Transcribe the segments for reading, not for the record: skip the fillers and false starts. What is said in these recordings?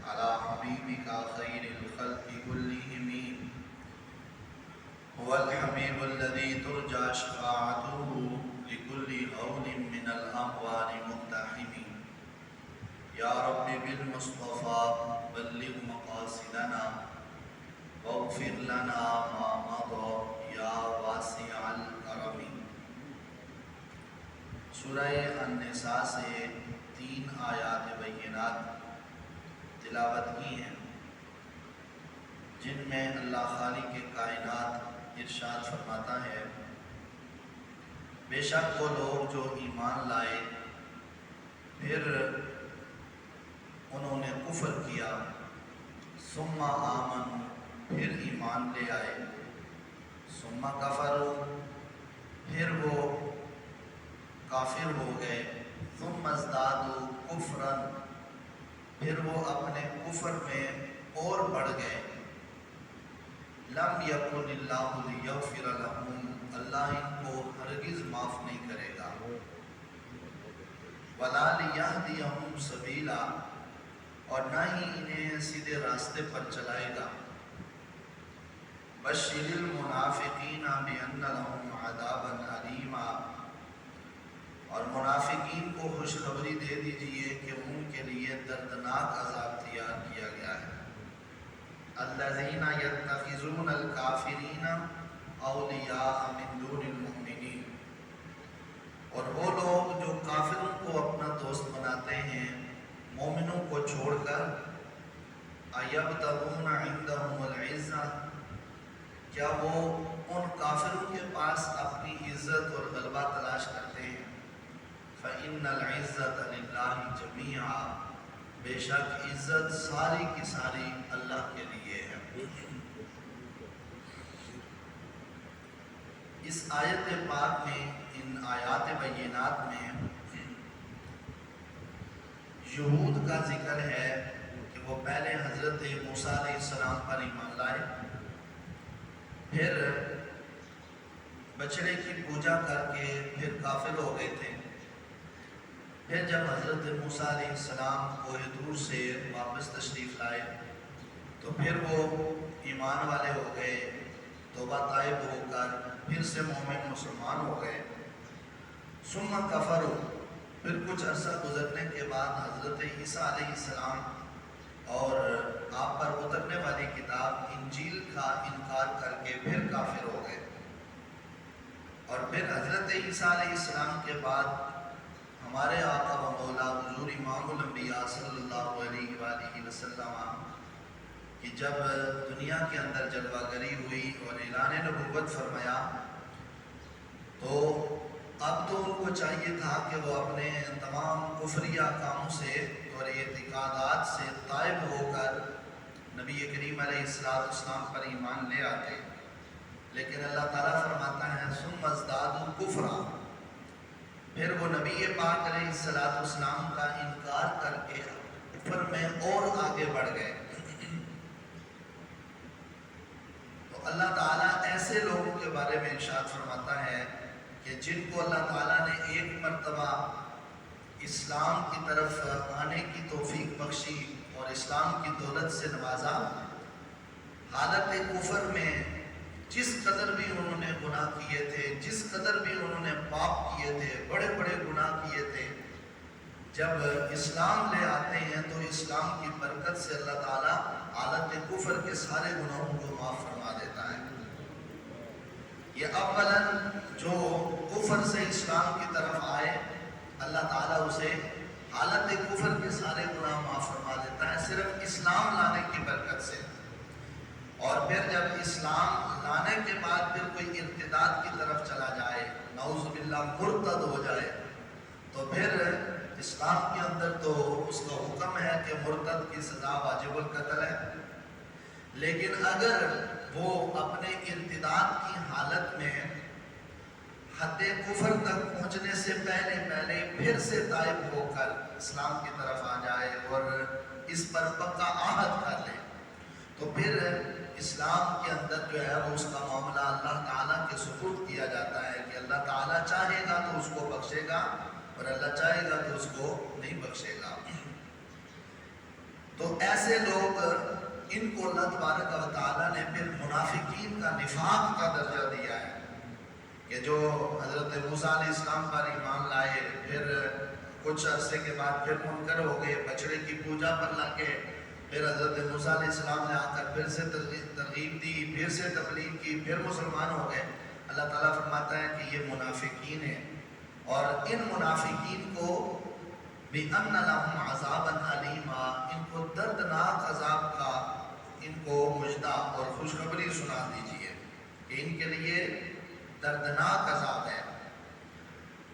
على حبيبك خير الخلق كلهم هو الحبيب الذي ترجى شفاعته لكل هول من الأهوال مقتحم يا رب بالمصطفى بلغ مقاصدنا واغفر لنا ما مضى یا واسع الکرم۔ سورہ النساء سے 3 آیات بینات تلاوت کی ہیں، جن میں اللہ خالق کائنات ارشاد فرماتا ہے بے شک وہ لوگ جو ایمان لائے پھر انہوں نے کفر کیا، ثم آمنوا پھر ایمان لے آئے، ثم کفروا پھر وہ کافر ہو گئے، ثم ازدادوا کفرا پھر وہ اپنے کفر میں اور بڑھ گئے، لم یکن اللہ لیغفر لہم اللہ ان کو ہرگز معاف نہیں کرے گا، ولا لیہدیہم سبیلا اور نہ ہی انہیں سیدھے راستے پر چلائے گا، بشر المنافقین بان لہم عذابا الیما اور منافقین کو خوشخبری دے دیجئے کہ ان کے لیے دردناک عذاب تیار کیا گیا ہے، الذین یتخذون الکافرین اولیاء من دون المؤمنین اور وہ لوگ جو کافروں کو اپنا دوست بناتے ہیں مومنوں کو چھوڑ کر، ایبتغون عندہم العزہ کیا وہ ان کافروں کے پاس اپنی عزت اور غلبہ تلاش کرتے ہیں، فإن العزة للہ جمیعا بے شک عزت ساری کی ساری اللہ کے لیے ہے۔ اس آیت پاک میں، ان آیات بینات میں یہود کا ذکر ہے کہ وہ پہلے حضرت موسیٰ علیہ السلام پر ایمان لائے، پھر بچڑے کی پوجا کر کے پھر کافر ہو گئے تھے، پھر جب حضرت موسیٰ علیہ السلام کوہ طور سے واپس تشریف لائے تو پھر وہ ایمان والے ہو گئے، توبہ طائب ہو کر پھر سے مومن مسلمان ہو گئے، ثم کفروا پھر کچھ عرصہ گزرنے کے بعد حضرت عیسیٰ علیہ السلام اور آپ پر اترنے والی کتاب انجیل کا انکار کر کے پھر کافر ہو گئے، اور پھر حضرت عیسیٰ علیہ السلام کے بعد ہمارے آقا و مولا حضور امام الانبیاء صلی اللہ علیہ وآلہ وسلم کہ جب دنیا کے اندر جلوہ گری ہوئی اور اعلان نبوت فرمایا تو اب تو ان کو چاہیے تھا کہ وہ اپنے تمام کفریہ کاموں سے اور اعتقادات سے تائب ہو کر نبی کریم علیہ السلام پر ایمان لے آتے، لیکن اللہ تعالیٰ فرماتا ہے ثم ازدادوا کفرا پھر وہ نبی پاک علیہ السلام کا انکار کر کے کفر میں اور آگے بڑھ گئے۔ تو اللہ تعالیٰ ایسے لوگوں کے بارے میں ارشاد فرماتا ہے کہ جن کو اللہ تعالیٰ نے ایک مرتبہ اسلام کی طرف آنے کی توفیق بخشی اور اسلام کی دولت سے نوازا، حالت کفر میں جس قدر بھی انہوں نے گناہ کیے تھے، جس قدر بھی انہوں نے پاپ کیے تھے، بڑے بڑے گناہ کیے تھے، جب اسلام لے آتے ہیں تو اسلام کی برکت سے اللہ تعالیٰ حالت کفر کے سارے گناہوں کو معاف فرما دیتا ہے۔ یہ اولاً جو کفر سے اسلام کی طرف آئے اللہ تعالیٰ اسے حالت کفر کے سارے گناہ معاف فرما دیتا ہے صرف اسلام لانے کی برکت سے، اور پھر جب اسلام لانے کے بعد پھر کوئی ارتداد کی طرف چلا جائے، نعوذ باللہ مرتد ہو جائے، تو پھر اسلام کے اندر تو اس کا حکم ہے کہ مرتد کی سزا واجب القتل ہے، لیکن اگر وہ اپنے ارتداد کی حالت میں حد کفر تک پہنچنے سے پہلے پھر سے تائب ہو کر اسلام کی طرف آ جائے اور اس پر پکا عہد کر لے، تو پھر اسلام کے اندر جو ہے وہ اس کا معاملہ اللہ تعالیٰ کے سپرد کیا جاتا ہے کہ اللہ تعالیٰ چاہے گا تو اس کو بخشے گا اور اللہ چاہے گا تو اس کو نہیں بخشے گا۔ تو ایسے لوگ ان کو اللہ تبارک و تعالیٰ نے پھر منافقین کا نفاق کا درجہ دیا ہے کہ جو حضرت موسیٰ علیہ السلام پر ایمان لائے، پھر کچھ عرصے کے بعد پھر منکر ہو گئے، بچڑے کی پوجا پر لگ گئے، پھر حضرت موسیٰ علیہ السلام نے آ کر پھر سے ترغیب دی، پھر سے تبلیغ کی، پھر مسلمان ہو گئے۔ اللہ تعالیٰ فرماتا ہے کہ یہ منافقین ہیں، اور ان منافقین کو بِأَنَّ لَهُمْ عَذَابًا أَلِيمًا، ان کو دردناک عذاب کا ان کو مژدہ اور خوشخبری سنا دیجیے کہ ان کے لیے دردناک عذاب ہے۔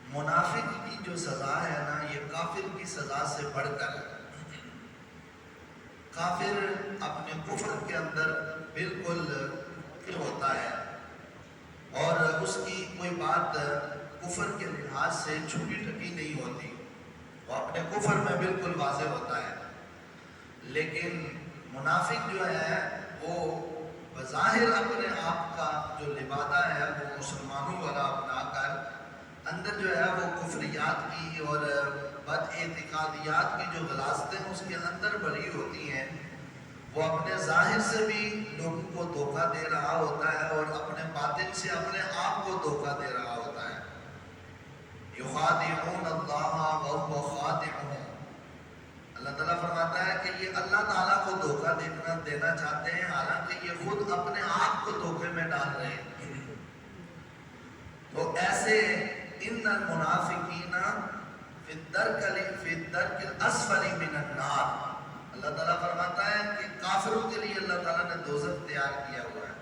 منافق کی جو سزا ہے نا، یہ کافر کی سزا سے بڑھ کر ہے۔ کافر اپنے کفر کے اندر بالکل ہوتا ہے، اور اس کی کوئی بات کفر کے لحاظ سے چھپی ڈھکی نہیں ہوتی، وہ اپنے کفر میں بالکل واضح ہوتا ہے۔ لیکن منافق جو ہے وہ بظاہر اپنے آپ کا جو لبادہ ہے وہ مسلمانوں والا اپنا کر اندر جو ہے وہ کفریات کی اور بد اعتقادیات کی جو غلاظتیں اس کے اندر بھری ہوتی ہیں، وہ اپنے ظاہر سے بھی لوگوں کو دھوکہ دے رہا ہوتا ہے اور اپنے باطن سے اپنے آپ کو دھوکہ دے رہا ہوتا ہے۔ یخادعون اللہ وهو خادعهم، اللہ تعالیٰ فرماتا ہے کہ یہ اللہ تعالیٰ کو دھوکہ دینا چاہتے ہیں، حالانکہ یہ خود اپنے آپ کو دھوکے میں ڈال رہے ہیں۔ تو ایسے ان المنافقین فی الدرک الاسفل من النار، اللہ تعالیٰ فرماتا ہے کہ کافروں کے لیے اللہ تعالیٰ نے دوزخ تیار کیا ہوا ہے،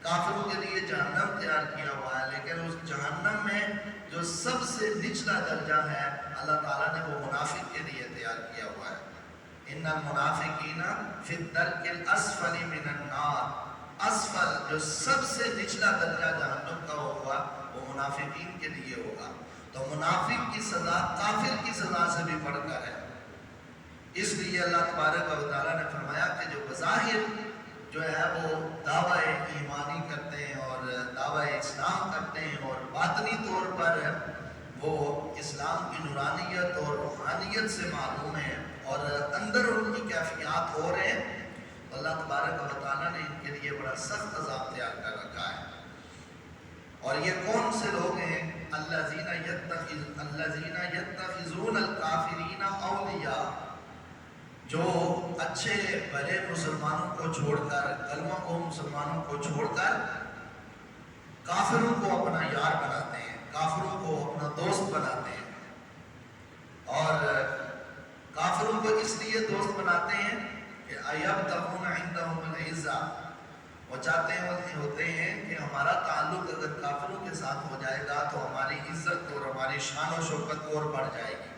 کافروں کے لیے جہنم تیار کیا ہوا ہے، لیکن اس جہنم میں جو سب سے نچلا درجہ ہے اللہ تعالیٰ نے وہ منافق کے لیے تیار کیا ہوا ہے۔ ان المنافقین فی الدرک الاسفل من النار، اسفل جو سب سے نچلا درجہ جہنم کا ہوگا وہ منافقین کے لیے ہوگا۔ تو منافق کی سزا کافر کی سزا سے بھی بڑھ کر ہے۔ اس لیے اللہ تبارک و تعالیٰ نے فرمایا کہ جو بظاہر جو ہے وہ دعویٰ ایمانی کرتے ہیں اور دعویٰ اسلام کرتے ہیں اور باطنی طور پر وہ اسلام کی نورانیت اور روحانیت سے معلوم ہے اور اندر ان کی کیفیات ہو رہے ہیں، تو اللہ تبارک و تعالیٰ نے ان کے لیے بڑا سخت عذاب تیار کر رکھا ہے۔ اور یہ کون سے لوگ ہیں؟ الذین یتخذون الکافرین اولیاء، جو اچھے بھلے مسلمانوں کو چھوڑ کر، کلمہ کو مسلمانوں کو چھوڑ کر کافروں کو اپنا یار بناتے ہیں، کافروں کو اپنا دوست بناتے ہیں۔ اور کافروں کو اس لیے دوست بناتے ہیں کہ ایبتغون عندہم العزہ، وہ چاہتے ہوتے ہیں کہ ہمارا تعلق اگر کافروں کے ساتھ ہو جائے گا تو ہماری عزت اور ہماری شان و شوکت اور بڑھ جائے گی۔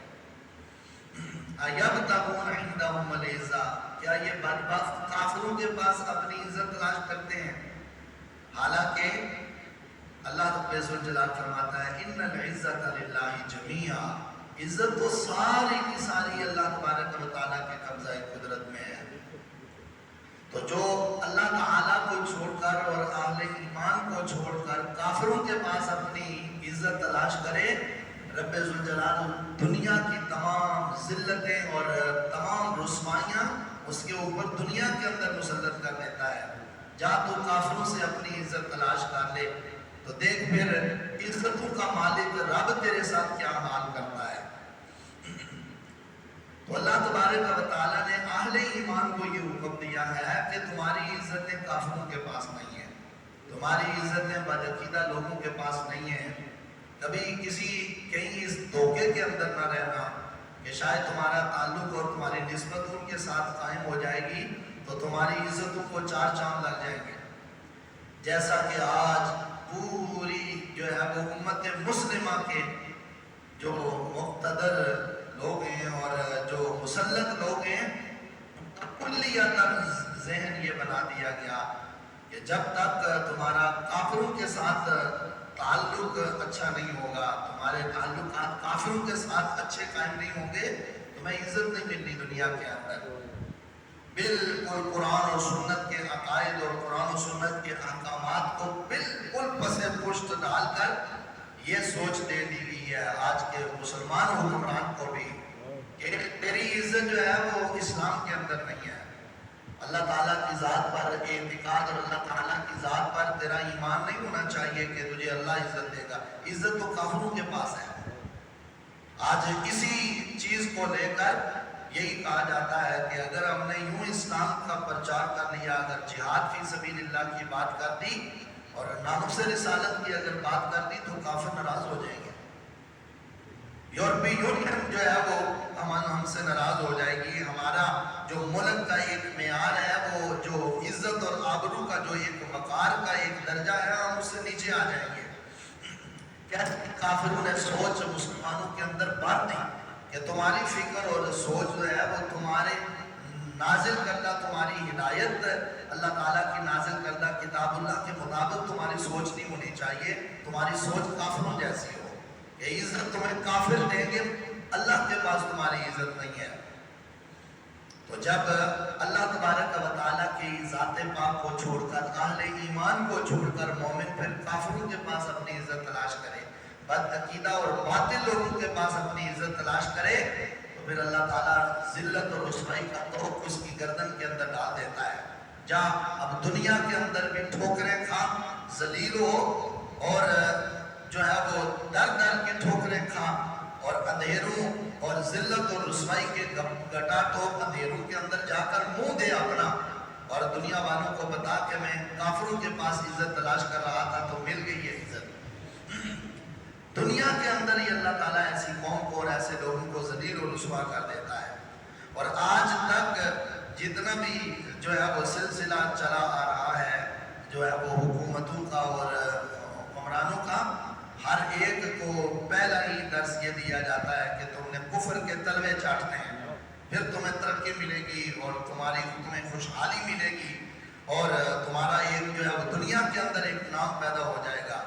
ایبتغون عندہم العزہ، کیا یہ بدبخت کافروں کے پاس اپنی عزت تلاش کرتے ہیں؟ حالانکہ اللہ رب الجلال فرماتا ہے ان العزت للہ جمیعا، عزت تو ساری کی ساری اللہ تبارک و تعالیٰ کے قبضہ قدرت میں ہے۔ تو جو اللہ تعالیٰ کو چھوڑ کر اور اہل ایمان کو چھوڑ کر کافروں کے پاس اپنی عزت تلاش کرے، رب ذوالجلال دنیا کی تمام ذلتیں اور تمام رسوائیاں اس کے اوپر دنیا کے اندر مسلط کر دیتا ہے۔ جا تو کافروں سے اپنی عزت تلاش کر لے تو دیکھ پھر عزتوں کا مالک رب تیرے ساتھ کیا حال کرتا ہے۔ تو اللہ تبارک و تعالیٰ نے اہل ایمان کو یہ حکم دیا ہے کہ تمہاری عزتیں کافروں کے پاس نہیں ہیں، تمہاری عزتیں بدعقیدہ لوگوں کے پاس نہیں ہیں۔ کبھی کہیں اس دھوکے کے اندر نہ رہنا کہ شاید تمہارا تعلق اور تمہاری نسبت ان کے ساتھ قائم ہو جائے گی تو تمہاری عزتوں کو چار چاند لگ جائیں گے۔ جیسا کہ آج پوری جو ہے وہ امت مسلمہ کے جو مقتدر لوگ ہیں اور جو مسلط لوگ ہیں، کلیتاً ذہن یہ بنا دیا گیا کہ جب تک تمہارا کافروں کے ساتھ تعلق اچھا نہیں ہوگا، تمہارے تعلقات کافروں کے ساتھ اچھے قائم نہیں ہوں گے، تمہیں عزت نہیں ملنی دنیا کے اندر۔ بالکل قرآن و سنت کے عقائد اور قرآن و سنت کے احکامات کو بالکل پس پشت ڈال کر یہ سوچ دے دی گئی ہے آج کے مسلمان حکمران کو بھی کہ تیری عزت جو ہے وہ اسلام کے اندر نہیں ہے. اللہ تعالیٰ کی ذات پر اعتقاد اور اللہ تعالیٰ کی ذات پر تیرا ایمان نہیں ہونا چاہیے کہ تجھے اللہ عزت دے گا. عزت تو کافروں کے پاس ہے. آج اسی چیز کو لے کر یہی کہا جاتا ہے کہ اگر ہم نے یوں اسلام کا پرچار کر لیا, اگر جہاد فی سبیل اللہ کی بات کر دی اور ناموس رسالت کی اگر بات کر دی تو کافر ناراض ہو جائیں گے. یورپی یونین جو ہے وہ ہم سے ناراض ہو جائے گی. ہمارا جو ملک کا ایک معیار ہے, وہ جو عزت اور آبرو کا جو ایک وقار کا ایک درجہ ہے, ہم اس سے نیچے آ جائیں گے. کافروں نے سوچ مسلمانوں کے اندر بات دی کہ تمہاری فکر اور سوچ جو ہے وہ تمہارے نازل کردہ, تمہاری ہدایت اللہ تعالیٰ کی نازل کردہ کتاب اللہ کے مطابق تمہاری سوچ نہیں ہونی چاہیے. تمہاری سوچ کافروں جیسی ہو کہ عزت تمہیں کافر دیں گے, اللہ کے پاس تمہاری عزت نہیں ہے. تو جب اللہ تبارک و تعالیٰ کی ذات پاک کو چھوڑ کر, اہل ایمان کو چھوڑ کر مومن پھر کافروں کے پاس اپنی عزت تلاش کرے, بد عقیدہ اور باطل لوگوں کے پاس اپنی عزت تلاش کرے, تو پھر اللہ تعالیٰ ذلت اور رسوائی کا توق اس کی گردن کے اندر ڈال دیتا ہے. جہاں اب دنیا کے اندر بھی ٹھوکریں کھا, ذلیل ہو, اور جو ہے وہ در در کی ٹھوکریں کھا, اور اندھیروں اور ذلت اور رسوائی کے گٹا ٹوپ اندھیروں کے اندر جا کر منہ دے اپنا, اور دنیا والوں کو بتا کہ میں کافروں کے پاس عزت تلاش کر رہا تھا تو مل گئی ہے عزت. دنیا کے اندر ہی اللہ تعالیٰ ایسی قوم کو اور ایسے لوگوں کو ذلیل و رسوا کر دیتا ہے. اور آج تک جتنا بھی جو ہے وہ سلسلہ چلا آ رہا ہے, جو ہے وہ حکومتوں کا اور حکمرانوں کا, ہر ایک کو پہلا ہی درس یہ دیا جاتا ہے کہ تم نے کفر کے تلوے چاٹنے ہیں, پھر تمہیں ترقی ملے گی اور تمہیں خوشحالی ملے گی, اور تمہارا ایک جو ہے وہ دنیا کے اندر ایک نام پیدا ہو جائے گا.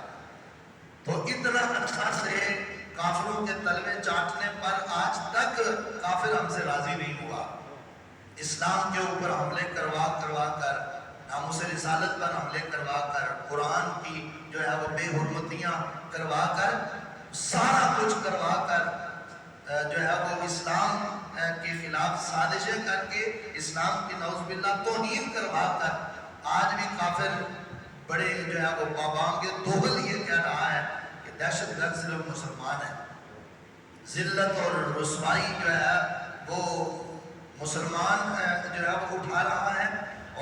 تو اتنا اچھا سے کافروں کے تلوے چاٹنے پر آج تک کافر ہم سے راضی نہیں ہوا. اسلام کے اوپر حملے کروا کر, ناموس رسالت پر حملے کروا کر, قرآن کی جو ہے وہ بے حرمتیاں کروا کر, سارا کچھ کروا کر جو ہے وہ اسلام کے خلاف سازشیں کر کے, اسلام کی نعوذ باللہ توہین کروا کر, آج بھی کافر بڑے جو ہے وہ بابام کے دوغل یہ کہہ رہا ہے کہ دہشت گرد صرف مسلمان ہے. ذلت اور رسوائی جو ہے وہ مسلمان جو ہے وہ اٹھا رہا ہے,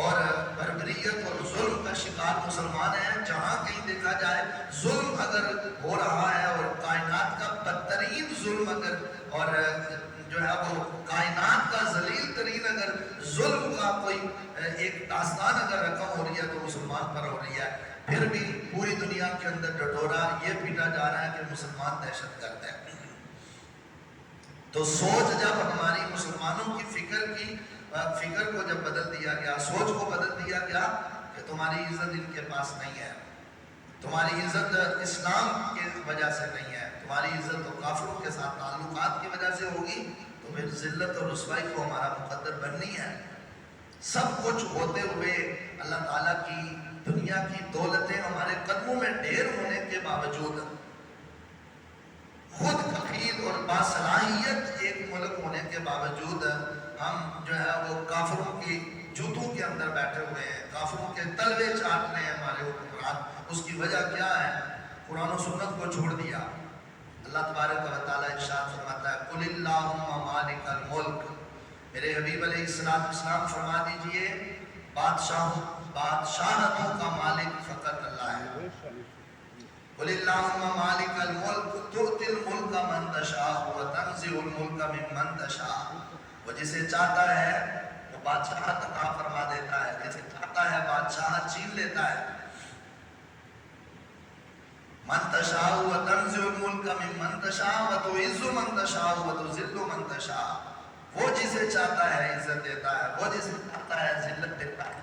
اور بربریت اور ظلم کا شکار مسلمان ہے. جہاں کہیں دیکھا جائے ظلم اگر ہو رہا ہے, اور کائنات کا بدترین ظلم اگر, اور جو ہے وہ کائنات کا ذلیل ترین اگر ظلم کا کوئی ایک داستان اگر رقم ہو رہی ہے تو مسلمان پر ہو رہی ہے. پھر بھی پوری دنیا کے اندر ڈٹورا یہ پیٹا جا رہا ہے کہ مسلمان دہشت گرد ہے. تو سوچ جب ہماری مسلمانوں کی فکر کو جب بدل دیا گیا, سوچ کو بدل دیا گیا کہ تمہاری عزت ان کے پاس نہیں ہے, تمہاری عزت اسلام کی وجہ سے نہیں ہے, تمہاری عزت تو کافروں کے ساتھ تعلقات کی وجہ سے ہوگی, تو پھر ذلت اور رسوائی کو ہمارا مقدر بننی ہے. سب کچھ ہوتے ہوئے اللہ تعالیٰ کی دنیا کی دولتیں ہمارے قدموں میں ڈھیر ہونے کے باوجود, خود کفیل اور باصلاحیت ایک ملک ہونے کے باوجود, ہم جو ہے وہ کافروں کی جوتوں کے اندر بیٹھے ہوئے ہیں, کافروں کے تلوے چاٹ رہے ہیں ہمارے حکمران. اس کی وجہ کیا ہے؟ قرآن و سنت کو چھوڑ دیا. اللہ تبارک و تعالیٰ ارشاد فرماتا ہے قل اللہم مالک الملک, میرے حبیب علیہ السلام فرما دیجئے بادشاہتوں کا مالک فقط اللہ ہے. قل اللہم مالک الملک تؤتی الملک من تشاء وتنزع الملک ممن تشاء, وہ جسے چاہتا ہے وہ بادشاہت عطا فرما دیتا ہے, جسے چاہتا ہے بادشاہت چھین لیتا ہے. من تشاء وتنزع الملک ممن تشاء وتعز من تشاء وتذل من تشاء, وہ جسے چاہتا ہے عزت دیتا ہے, وہ جسے چاہتا ہے ذلت دیتا ہے.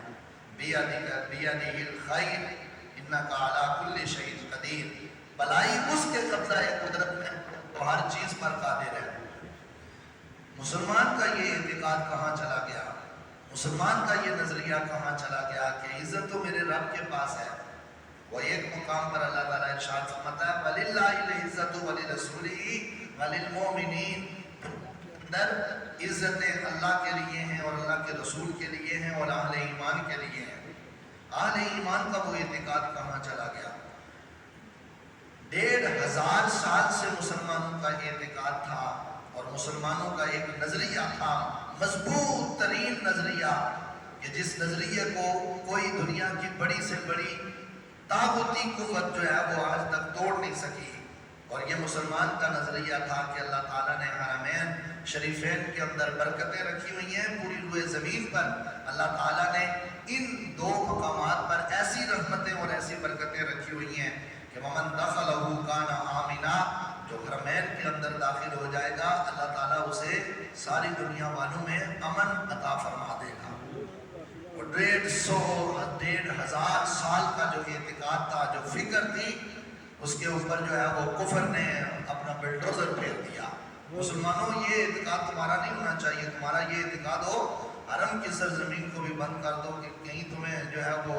بیدہ الخیر انک علی کل شیء قدیر, بلائی اس کے قبضہ قدرت میں, تو ہر چیز پر قادر ہے. مسلمان کا یہ اعتقاد کہاں چلا گیا, مسلمان کا یہ نظریہ کہاں چلا گیا کہ عزت تو میرے رب کے پاس ہے. وہ ایک مقام پر اللہ تعالیٰ ارشاد فرماتا ہے وَلِلَّهِ الْعِزَّةُ وَلِرَسُولِهِ وَلِلْمُؤْمِنِينَ, اندر عزتیں اللہ کے لیے ہیں اور اللہ کے رسول کے لیے ہیں اور اہل ایمان کے لیے ہیں۔ اہل ایمان کا وہ اعتقاد کہاں چلا گیا؟ 1500 سال سے مسلمانوں کا اعتقاد تھا اور مسلمانوں کا ایک نظریہ تھا، مضبوط ترین نظریہ، کہ جس نظریے کو کوئی دنیا کی بڑی سے بڑی طاغوتی قوت جو ہے وہ آج تک توڑ نہیں سکی۔ اور یہ مسلمان کا نظریہ تھا کہ اللہ تعالیٰ نے حرمین شریفین کے اندر برکتیں رکھی ہوئی ہیں، پوری روئے زمین پر اللہ تعالیٰ نے ان دو مقامات پر ایسی رحمتیں اور ایسی برکتیں رکھی ہوئی ہیں کہ وَمَن دَخَلَهُ كَانَ آمِنًا، جو حرمین کے اندر داخل ہو جائے گا اللہ تعالیٰ اسے ساری دنیا والوں میں امن عطا فرما دے گا۔ 150 سال کا جو اعتقاد تھا، جو فکر تھی، اس کے اوپر جو ہے وہ کفر نے اپنا بلڈوزر پھیر دیا۔ مسلمانوں، یہ اعتقاد تمہارا نہیں ہونا چاہیے، تمہارا یہ اعتقاد ہو حرم کی سرزمین کو بھی بند کر دو کہ کہیں تمہیں جو ہے وہ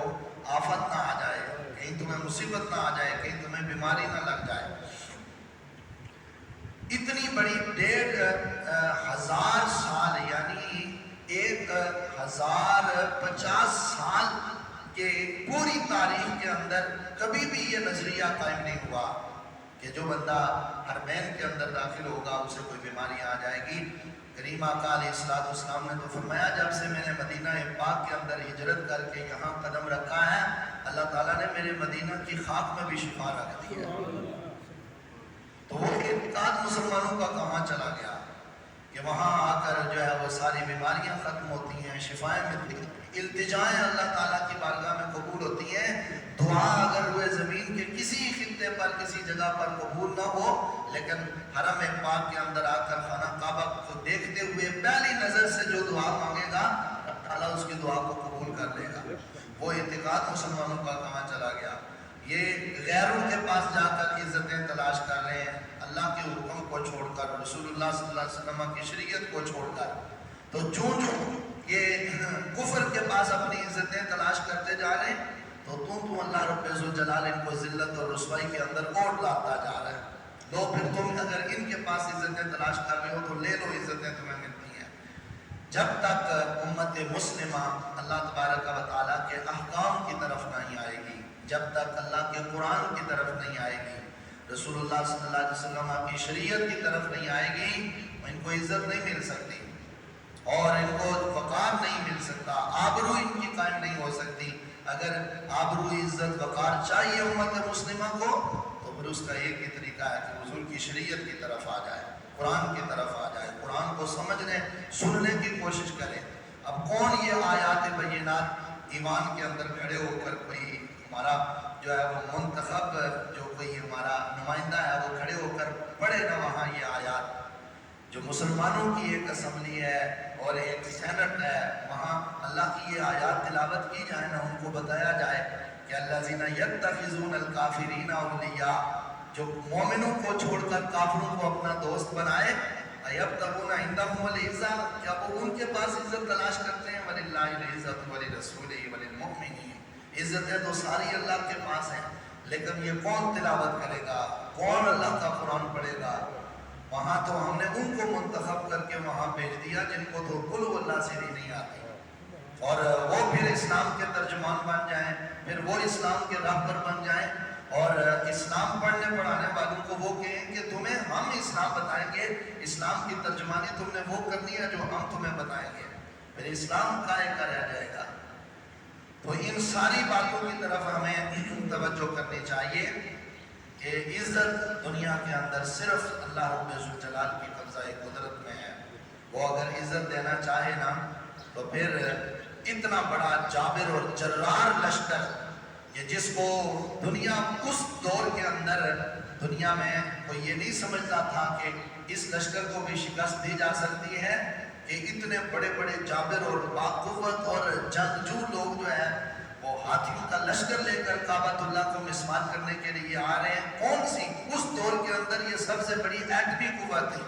آفت نہ آ جائے، کہیں تمہیں مصیبت نہ آ جائے، کہیں تمہیں بیماری نہ لگ جائے۔ اتنی بڑی 1500 سال یعنی 1050 سال کے پوری تاریخ کے اندر کبھی بھی یہ نظریہ قائم نہیں ہوا کہ جو بندہ حرمین کے اندر داخل ہوگا اسے کوئی بیماری آ جائے گی۔ کریم آقا علیہ السلام نے تو فرمایا، جب سے میں نے مدینہ پاک کے اندر ہجرت کر کے یہاں قدم رکھا ہے اللہ تعالیٰ نے میرے مدینہ کی خاک میں بھی شفا رکھ دی ہے۔ تو وہ اعتقاد مسلمانوں کا کہاں چلا گیا کہ وہاں آ کر جو ہے وہ ساری بیماریاں ختم ہوتی ہیں، شفائیں ملتی ہیں، التجائیں اللہ تعالیٰ کی بارگاہ میں قبول ہوتی ہیں۔ دعا اگر روئے زمین کے کسی خطے پر کسی جگہ پر قبول نہ ہو، لیکن حرم پاک کے اندر آ کر خانہ کعبہ کو دیکھتے ہوئے پہلی نظر سے جو دعا مانگے گا اللہ تعالیٰ اس کی دعا کو قبول کر لے گا۔ وہ اعتقاد مسلمانوں کا کہاں چلا گیا؟ یہ غیروں کے پاس جا کر عزتیں تلاش کر رہے ہیں، اللہ کے حکم کو چھوڑ کر، رسول اللہ صلی اللہ علیہ وسلم کی شریعت کو چھوڑ کر۔ تو جو یہ کفر کے پاس اپنی عزتیں تلاش کرتے جا رہے ہیں تو اللہ رب الجلال ان کو ذلت اور رسوائی کے اندر اوٹ لاتا جا رہا ہے۔ لو پھر تم اگر ان کے پاس عزتیں تلاش کر رہے ہو تو لے لو، عزتیں تمہیں ملتی ہیں۔ جب تک امت مسلمہ اللہ تبارک و تعالیٰ کے احکام کی طرف نہیں آئے گی، جب تک اللہ کے قرآن کی طرف نہیں آئے گی، رسول اللہ صلی اللہ علیہ وسلم کی شریعت کی طرف نہیں آئے گی، ان کو عزت نہیں مل سکتی اور ان کو وقار نہیں مل سکتا، آبرو ان کی قائم نہیں ہو سکتی۔ اگر آبرو، عزت، وقار چاہیے امت مسلمہ کو تو پھر اس کا ایک ہی طریقہ ہے کہ حضور کی شریعت کی طرف آ جائے، قرآن کی طرف آ جائے، قرآن کو سمجھنے سننے کی کوشش کرے۔ اب کون یہ آیات بینات ایمان کے اندر کھڑے ہو کر کوئی ہمارا جو ہے وہ منتخب جو کوئی ہمارا نمائندہ ہے وہ کھڑے ہو کر پڑھے نا وہاں یہ آیات، جو مسلمانوں کی ایک اسمبلی ہے اور ایک سینٹ ہے، وہاں اللہ کی یہ آیات تلاوت کی جائے نا، ان کو بتایا جائے کہ الذین یتخذون الکافرین اولیاء، جو مومنوں کو چھوڑ کر کافروں کو اپنا دوست بنائے، ایبتغون عندہم العزہ، کیا وہ ان کے پاس عزت تلاش کرتے ہیں؟ وللہ العزۃ ولرسولہ وللمؤمنین، عزتیں تو ساری اللہ کے پاس ہیں، لیکن یہ کون تلاوت کرے گا، کون اللہ کا قرآن پڑھے گا؟ وہاں تو ہم نے ان کو منتخب کر کے وہاں بھیج دیا جن کو تو قل هو اللہ سے نہیں آتی، اور وہ پھر اسلام کے ترجمان بن جائیں، پھر وہ اسلام کے راہبر بن جائیں، اور اسلام پڑھنے پڑھانے والوں کو وہ کہیں کہ تمہیں ہم اسلام بتائیں گے، اسلام کی ترجمانی تم نے وہ کرنی ہے جو ہم تمہیں بتائیں گے، پھر اسلام قائم رہ جائے گا۔ تو ان ساری باتوں کی طرف ہمیں توجہ کرنی چاہیے کہ عزت دنیا کے اندر صرف اللہ رب الجلال کی قبضہ قدرت میں ہے۔ وہ اگر عزت دینا چاہے نا تو پھر اتنا بڑا جابر اور جرار لشکر، یہ جس کو دنیا اس دور کے اندر دنیا میں کوئی یہ نہیں سمجھتا تھا کہ اس لشکر کو بھی شکست دی جا سکتی ہے، کہ اتنے بڑے بڑے جابر اور باقوت اور جنگجو لوگ جو ہے وہ ہاتھیوں کا لشکر لے کر کعبۃ اللہ کو مسمار کرنے کے لیے آ رہے ہیں۔ کون سی اس دور کے اندر یہ سب سے بڑی ایٹمی قوت ہے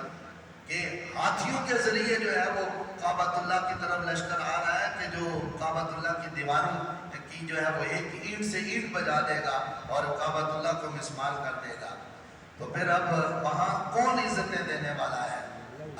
کہ ہاتھیوں کے ذریعے جو ہے وہ کعبۃ اللہ کی طرف لشکر آ رہا ہے کہ جو کعبۃ اللہ کی دیواروں کی جو ہے وہ ایک اینٹ سے اینٹ بجا دے گا اور کعبۃ اللہ کو مسمار کر دے گا۔ تو پھر اب وہاں کون عزتیں دینے والا ہے؟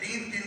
3-3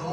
2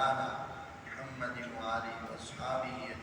مولانا محمد وآلہ وصحابہ